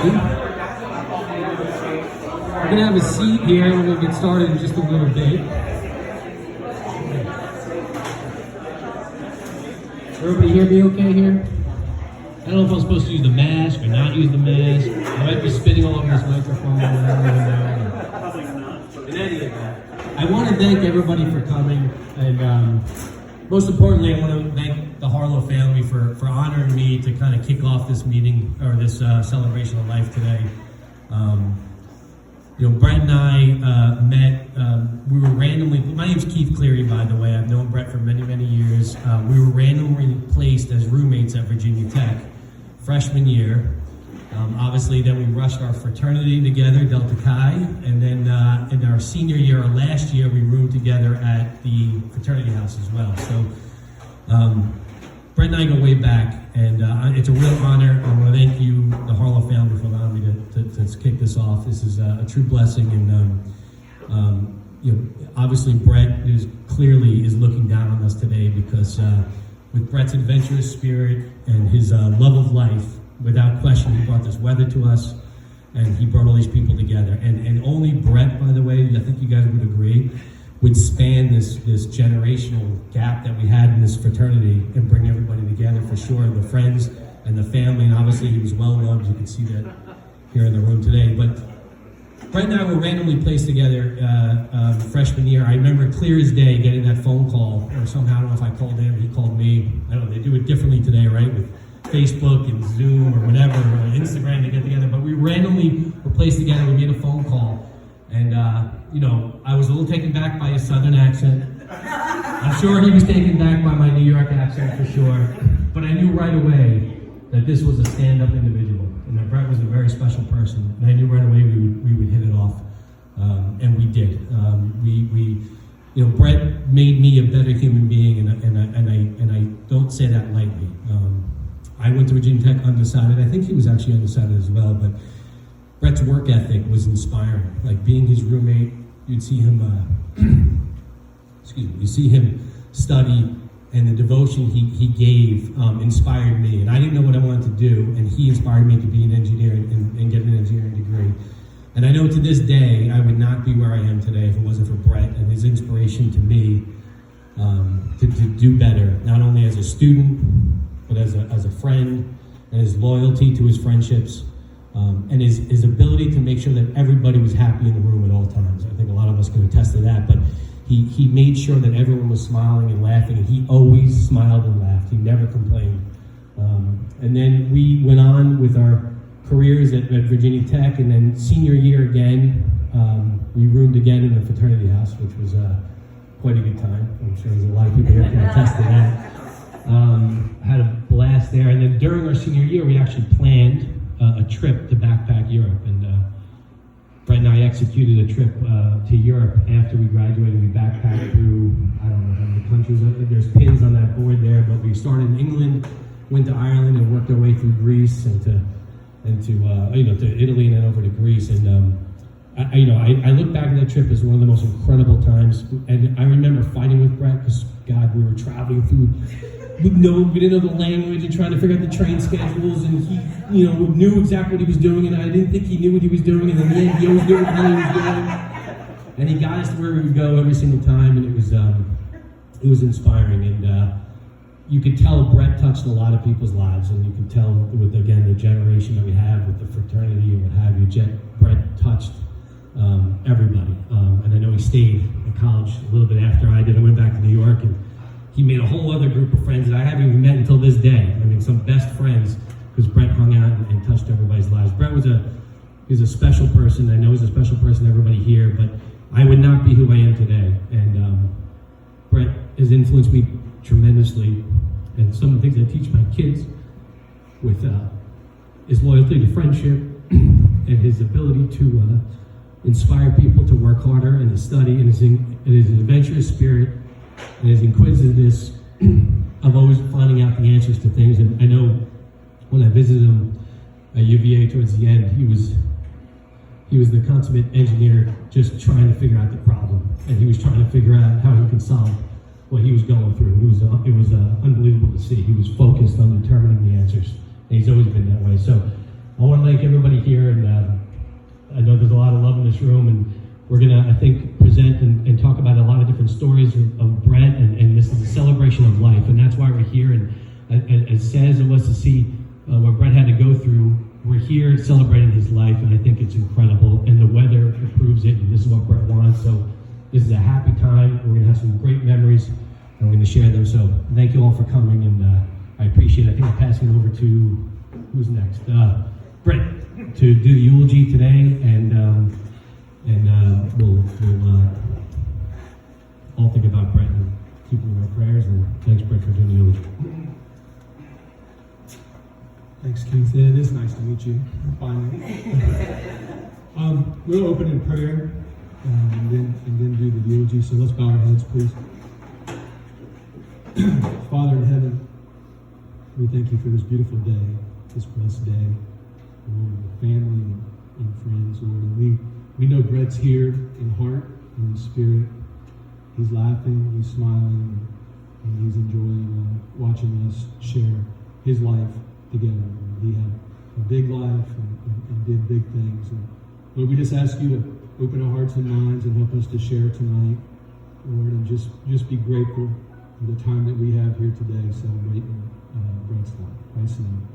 everybody. We're going to have a seat here and we'll get started in just a little bit. Everybody hear me okay here? I don't know if I'm supposed to use the mask or not use the mask. I might be spitting all over this microphone. In any event, I want to thank everybody for coming, and most importantly, I want to thank the Harlow family for honoring me to kind of kick off this meeting, or this celebration of life today. Brett and I met, we were randomly, my name's Keith Cleary, by the way. I've known Brett for many, many years. We were randomly placed as roommates at Virginia Tech, freshman year. Obviously, then we rushed our fraternity together, Delta Chi, and then in our senior year, or last year, we roomed together at the fraternity house as well. So, Brett and I go way back, and it's a real honor. I want to thank you, the Harlow family, for allowing me to kick this off. This is a true blessing, and obviously Brett is looking down on us today because with Brett's adventurous spirit and his love of life, without question, he brought this weather to us, and he brought all these people together. And only Brett, by the way, I think you guys would agree, would span this generational gap that we had in this fraternity and bring everybody together for sure, the friends and the family, and obviously he was well loved. You can see that here in the room today. But Brett and I were randomly placed together freshman year. I remember clear as day getting that phone call, or somehow, I don't know if I called him, he called me. I don't know, they do it differently today, right? With Facebook and Zoom or whatever, or Instagram, to get together. But we randomly were placed together. We made a phone call. And, I was a little taken back by his Southern accent. I'm sure he was taken back by my New York accent for sure. But I knew right away that this was a stand-up individual, and that Brett was a very special person. And I knew right away we would hit it off, and we did. Brett made me a better human being, and I don't say that lightly. I went to Virginia Tech undecided. I think he was actually undecided as well, but Brett's work ethic was inspiring. Like being his roommate, you'd see him, you see him study, and the devotion he gave inspired me. And I didn't know what I wanted to do, and he inspired me to be an engineer and get an engineering degree. And I know to this day, I would not be where I am today if it wasn't for Brett and his inspiration to me to do better, not only as a student, but as a friend, and his loyalty to his friendships. And his ability to make sure that everybody was happy in the room at all times. I think a lot of us can attest to that, but he made sure that everyone was smiling and laughing, and he always smiled and laughed. He never complained. And then we went on with our careers at Virginia Tech, and then senior year again, we roomed again in the fraternity house, which was quite a good time. I'm sure there's a lot of people here who can attest to that. Had a blast there, and then during our senior year, we actually planned a trip to backpack Europe, and Brett and I executed a trip to Europe after we graduated. We backpacked through, I don't know how many countries, there's pins on that board there, but we started in England, went to Ireland, and worked our way through Greece and to Italy, and then over to Greece. And I look back at that trip as one of the most incredible times, and I remember fighting with Brett because, God, we were traveling through. We didn't know the language and trying to figure out the train schedules, and he, knew exactly what he was doing, and I didn't think he knew what he was doing, and in the end, he always knew what the hell he was doing. And he got us to where we would go every single time, and it was inspiring. And you could tell Brett touched a lot of people's lives, and you can tell with, again, the generation that we have with the fraternity and what have you. Brett touched everybody, and I know he stayed at college a little bit after I did. I went back to New York, and he made a whole other group of friends that I haven't even met until this day. I mean, some best friends, because Brett hung out and touched everybody's lives. Brett was a special person. I know he's a special person to everybody here, but I would not be who I am today. And Brett has influenced me tremendously. And some of the things I teach my kids with his loyalty to friendship and his ability to inspire people to work harder and to study, and his adventurous spirit and his inquisitiveness of always finding out the answers to things. And I know when I visited him at UVA towards the end, he was the consummate engineer, just trying to figure out the problem, and he was trying to figure out how he could solve what he was going through. It was unbelievable to see. He was focused on determining the answers, and he's always been that way. So I want to thank everybody here. room, and we're going to, I think, present and talk about a lot of different stories of Brett, and this is a celebration of life, and that's why we're here. And as sad as it was to see what Brett had to go through, we're here celebrating his life, and I think it's incredible, and the weather proves it, and this is what Brett wants. So this is a happy time. We're going to have some great memories, and we're going to share them. So thank you all for coming, and I appreciate it. I think I'm passing it over to, who's next? Brett, to do the eulogy today, and we'll all think about Brett and keep him in our prayers. And thanks, Brett, for doing the eulogy. Thanks, Keith. It is nice to meet you, finally. We'll open in prayer and then do the eulogy. So let's bow our heads, please. Father in heaven, we thank you for this beautiful day, this blessed day, Lord, with family and friends, Lord. And we know Brett's here in heart and in spirit. He's laughing, he's smiling, and he's enjoying watching us share his life together. He had a big life and did big things. And Lord, we just ask you to open our hearts and minds and help us to share tonight, Lord, and just be grateful for the time that we have here today celebrating Brett's life. Christ's name.